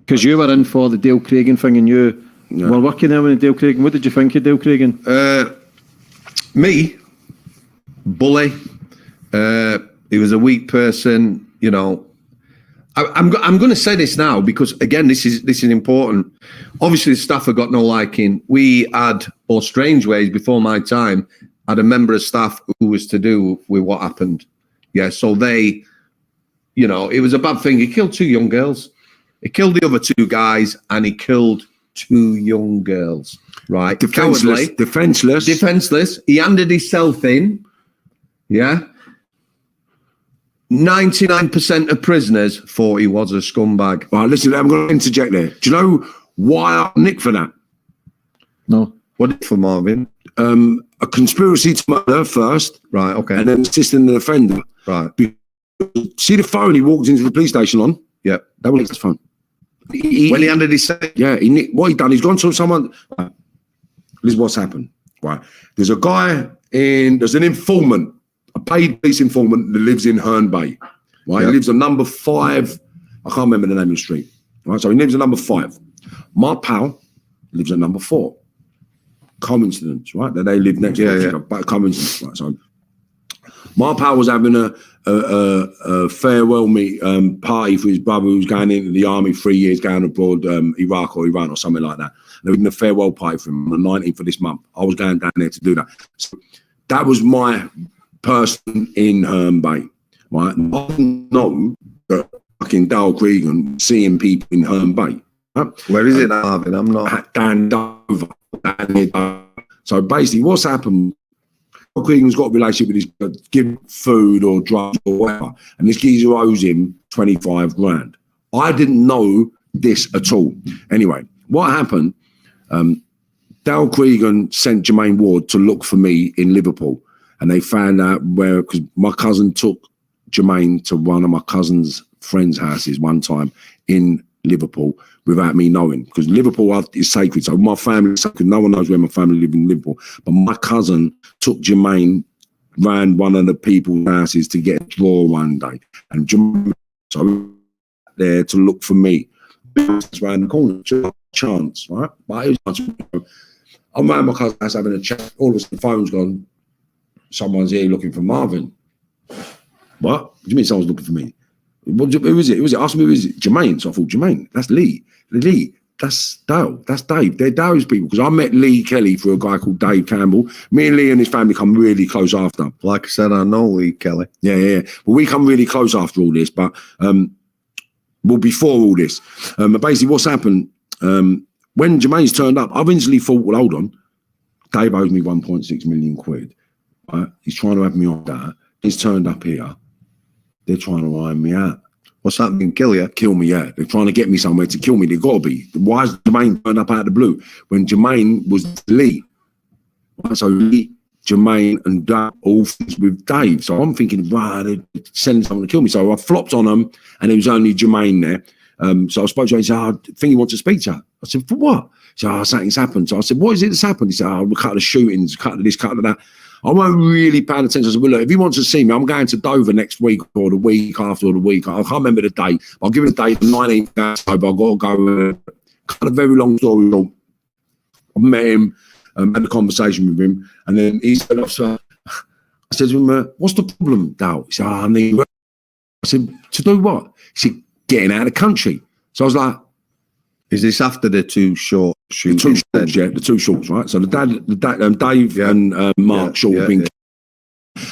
Because you were in for the Dale Cragen thing, and you were working there with Dale Cragen. What did you think of Dale Cragen? Me, bully. He was a weak person, you know. I'm going to say this now because again, this is important. Obviously, the staff have got no liking. We had, or strange ways before my time, had a member of staff who was to do with what happened. Yeah, so they, you know, it was a bad thing. He killed 2 young girls. He killed the other 2 guys, and he killed 2 young girls. Right, defenseless. He handed himself in. Yeah. 99% of prisoners thought he was a scumbag. Right, listen, I'm going to interject there. Do you know why I nicked for that? No. What for, Marvin? A conspiracy to murder first. Right, okay. And then assisting the offender. Right. See the phone he walked into the police station on? Yep. That was his phone. When he handed his... Yeah, what he done, he's gone to someone... This is what's happened. Right. There's a guy there's an informant, a paid police informant that lives in Herne Bay. Right. Yep. He lives on number 5. I can't remember the name of the street. Right. So he lives at number 5. My pal lives at number 4. Coincidence, right? That they live next to each other. But coincidence, right? So my pal was having a farewell party for his brother who was going into the army 3 years, going abroad, Iraq or Iran or something like that. They were having a farewell party for him on the 19th of this month. I was going down there to do that. So that was my person in Herne Bay, right? And I didn't know that fucking Dale Cregan was seeing people in Herne Bay. Right? Where is it, Marvin? I'm not. Down Dover. So basically, what's happened? Cregan's got a relationship with his give food or drugs or whatever, and this geezer owes him 25 grand. I didn't know this at all. Anyway, what happened? Dale Cregan sent Jermaine Ward to look for me in Liverpool, and they found out where, because my cousin took Jermaine to one of my cousin's friends' houses one time in Liverpool without me knowing, because Liverpool is sacred. So my family is sacred. No one knows where my family live in Liverpool. But my cousin took Jermaine round one of the people's houses to get a draw one day, and Jermaine so there to look for me. It's around the corner, chance, right? But it was, I'm around my cousin's house having a chat. All of a sudden, the phone's gone. Someone's here looking for Marvin. What do you mean someone's looking for me? Who is it? Who is it? Ask me who is it? Jermaine. So I thought, Jermaine, that's Lee. Lee, that's Dale. That's Dave. They're Dale's people. Because I met Lee Kelly through a guy called Dave Campbell. Me and Lee and his family come really close after. Like I said, I know Lee Kelly. Yeah. Well, we come really close after all this, but well, before all this. Basically, what's happened, when Jermaine's turned up, I've instantly thought, well, hold on. Dave owes me 1.6 million quid. Right? He's trying to have me on that. He's turned up here. They're trying to iron me out. What's happening? Kill you? Kill me, yeah. They're trying to get me somewhere to kill me. They've got to be. Why is Jermaine turned up out of the blue? When Jermaine was Lee. Right? So Lee, Jermaine and Dave all with Dave. So I'm thinking, right, they're sending someone to kill me. So I flopped on them, and it was only Jermaine there. So I spoke to him. He said, I think he wants to speak to her. I said, for what? He said, something's happened. So I said, what is it that's happened? He said, we cut the shootings, cut of this, cut of that. I won't really pay attention. I said, well, look, if he wants to see me, I'm going to Dover next week or the week after or the week. I can't remember the date. I'll give it a date, the 19th of October. I've got to go. Cut a very long story short. I met him, had a conversation with him, and then he said, I said to him, what's the problem, Dale? He said, I need work. I said, to do what? He said, getting out of the country. So I was like, is this after the 2 short shoots? The 2 shorts, right? So the dad Dave and Mark Short have been.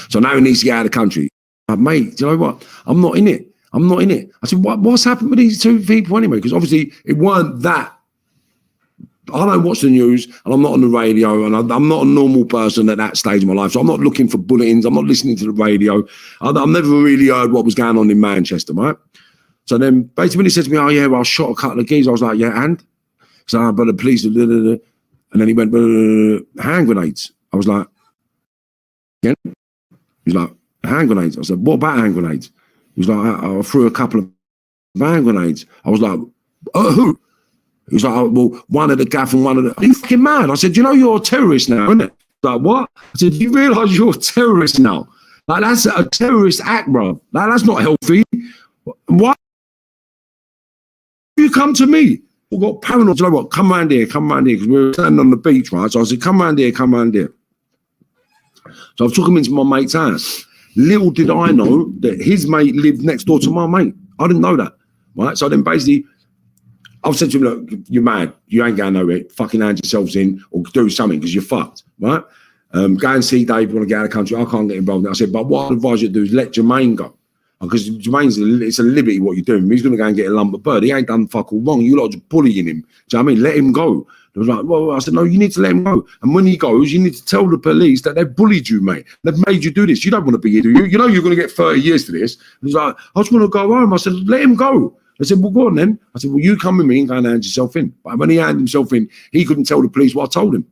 So now he needs to get out of the country. But mate, do you know what? I'm not in it. I said, what's happened with these 2 people anyway? Because obviously it weren't that. I don't watch the news, and I'm not on the radio, and I'm not a normal person at that stage of my life. So I'm not looking for bulletins. I'm not listening to the radio. I've never really heard what was going on in Manchester, right? So then basically when he said to me, oh yeah, well, I shot a couple of geese, I was like, yeah, and? So, but the police, and then he went, hand grenades. I was like, again? He was like, hand grenades. I said, what about hand grenades? He was like, I threw a couple of hand grenades. I was like, who? He was like, oh, well, one of the gaff and one of the, are you fucking mad? I said, you know you're a terrorist now, isn't it? Like, what? I said, do you realise you're a terrorist now? Like, that's a terrorist act, bro. Like, that's not healthy. Why? You come to me. We got paranoid. You know what? Come round here, because we were standing on the beach, right? So I said, come round here. So I took him into my mate's house. Little did I know that his mate lived next door to my mate. I didn't know that, right? So then basically, I've said to him, look, you're mad. You ain't going nowhere. Fucking hand yourselves in or do something because you're fucked, right? Go and see Dave. You want to get out of the country? I can't get involved. I said, but what I'd advise you to do is let Jermaine go. Because it's a liberty what you're doing. He's going to go and get a lump of bird. He ain't done fuck all wrong. You lot are bullying him. Do you know what I mean? Let him go. They was like, well, I said, no, you need to let him go. And when he goes, you need to tell the police that they've bullied you, mate. They've made you do this. You don't want to be here, do you? You know you're going to get 30 years for this. He was like, I just want to go home. I said, let him go. I said, well, go on then. I said, well, you come with me and go and hand yourself in. But when he handed himself in, he couldn't tell the police what I told him.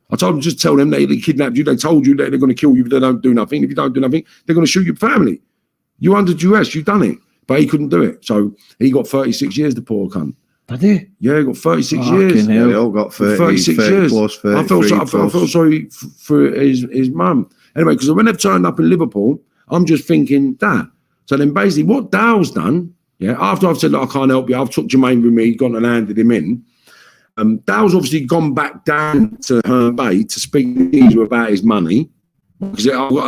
I told him, just tell them they kidnapped you. They told you that they're going to kill you if they don't do nothing. If you don't do nothing, they're going to shoot your family. You under duress, you've done it. But he couldn't do it. So he got 36 years, the poor cunt. Did he? Yeah, he got 36 years. Yeah, they all got 36 years. Plus, 33 I felt sorry for his mum. Anyway, because when they've turned up in Liverpool, I'm just thinking that. So then basically what Dale's done, yeah, after I've said, look, I can't help you, I've took Jermaine with me, gone and handed him in. Dale's obviously gone back down to Herne Bay to speak to him about his money. Because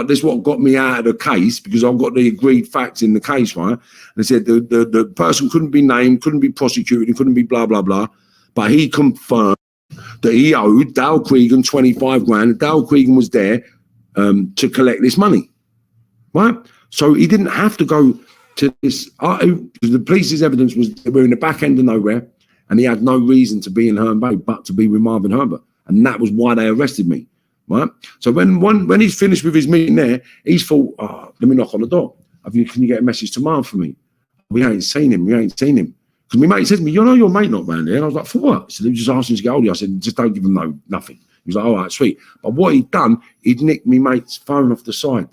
this is what got me out of the case, because I've got the agreed facts in the case, right? They said the person couldn't be named, couldn't be prosecuted, and couldn't be blah, blah, blah. But he confirmed that he owed Dale Cregan 25 grand. Dale Cregan was there to collect this money, right? So he didn't have to go to this. The police's evidence was they were in the back end of nowhere, and he had no reason to be in Herne Bay but to be with Marvin Herbert. And that was why they arrested me. Right. So when he's finished with his meeting there, he's thought, oh, let me knock on the door. Can you get a message to Marv for me? We ain't seen him. Because my mate said to me, you know your mate not round there. And I was like, for what? So he just asked him to get hold of you. I said, just don't give him nothing. He was like, all right, sweet. But what he'd done, he'd nicked my mate's phone off the side.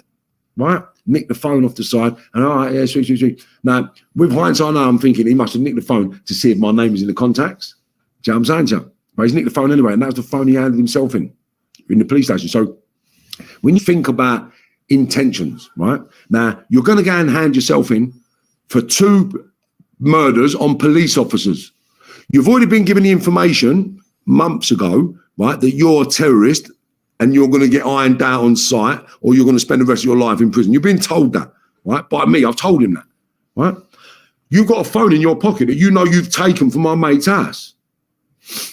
Right? Nicked the phone off the side. And all right, yeah, sweet. Now, with hindsight now, I'm thinking he must have nicked the phone to see if my name was in the contacts. Do you know what I'm saying, Joe? But he's nicked the phone anyway, and that was the phone he handed himself in the police station. So when you think about intentions, right? Now, you're going to go and hand yourself in for 2 murders on police officers. You've already been given the information months ago, right, that you're a terrorist and you're going to get ironed out on sight or you're going to spend the rest of your life in prison. You've been told that, right? By me, I've told him that, right? You've got a phone in your pocket that you know you've taken from my mate's house.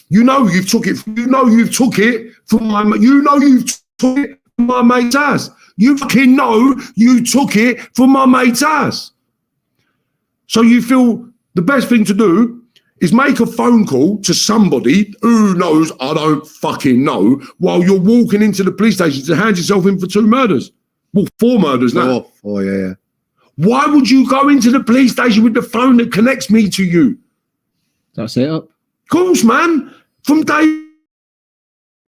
You know you've took it. You know you've took it from my. You know you've took it from my mate's house. You fucking know you took it from my mate's house. So you feel the best thing to do is make a phone call to somebody who knows I don't fucking know while you're walking into the police station to hand yourself in for 2 murders. Well, 4 murders now. 4, yeah. Why would you go into the police station with the phone that connects me to you? That's it up. Of course, man. From day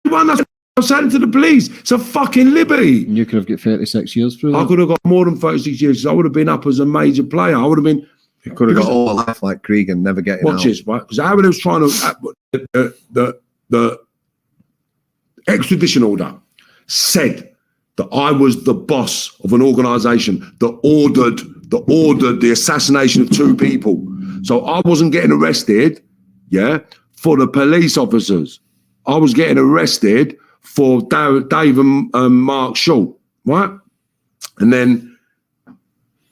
one, I sent to the police. It's a fucking liberty. And you could have got 36 years through that. I could have got more than 36 years. I would have been up as a major player. I would have been. You could have got all life like Cregan, never getting out. Watch this, right? Because Howard was trying to. The extradition order said that I was the boss of an organisation that ordered the assassination of 2 people. So I wasn't getting arrested. Yeah, for the police officers. I was getting arrested for Dave and Mark Short, right? And then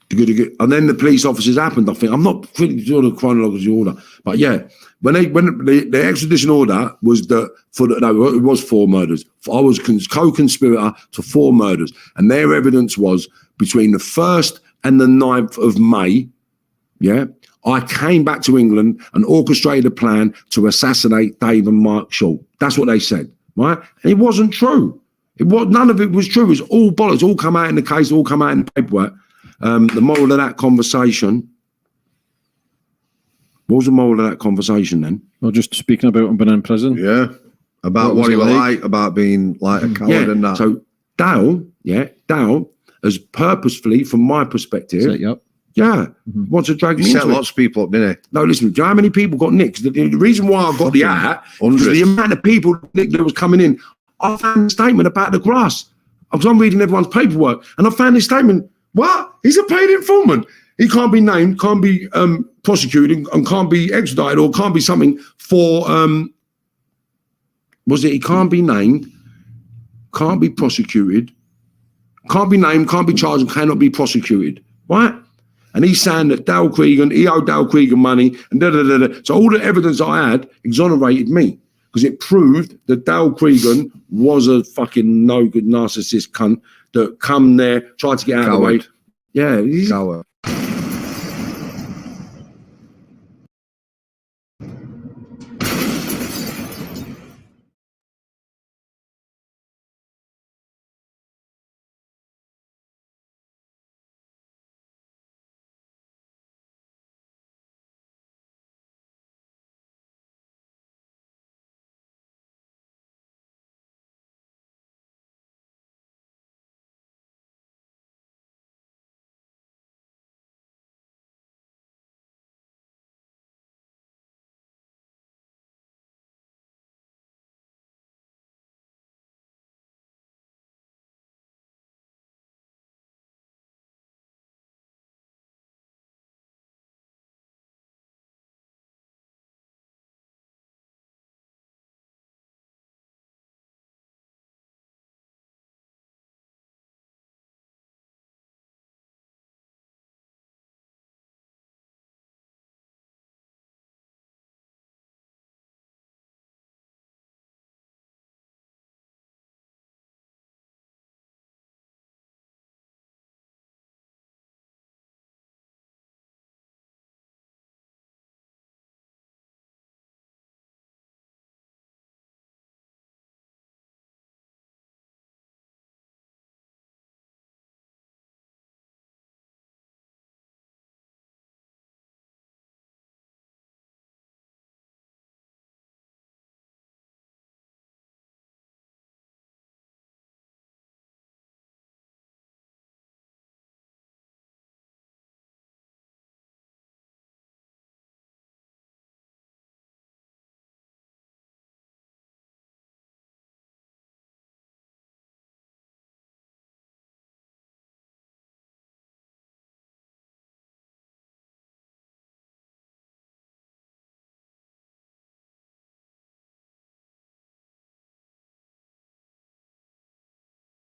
the police officers happened. I think I'm not pretty sure the chronological order, but yeah, when the extradition order was it was 4 murders. I was co-conspirator to 4 murders, and their evidence was between the 1st and the 9th of May. Yeah. I came back to England and orchestrated a plan to assassinate Dave and Mark Short. That's what they said, right? And it wasn't true. None of it was true. It was all bollocks. All come out in the case, all come out in the paperwork. The moral of that conversation. What was the moral of that conversation then? Well, just speaking about him being in prison. Yeah. About what he was like, about being like a coward and that. So Dale has purposefully, from my perspective, set you up. Yeah, wants to drag me into it. Set lots of people up, didn't he? No, listen, do you know how many people got nicked? The reason why I got the hat was the amount of people that was coming in. I found a statement about the grass. Because I'm reading everyone's paperwork, and I found this statement. What? He's a paid informant. He can't be named, can't be prosecuted, and can't be extradited, or can't be something for he can't be named, can't be prosecuted, can't be named, can't be charged, and cannot be prosecuted, right? And he's saying that Dale Cregan, he owed Dale Cregan money, and da-da-da-da. So all the evidence I had exonerated me, because it proved that Dale Cregan was a fucking no good narcissist cunt that come there, tried to get out of the way. Yeah, Coward.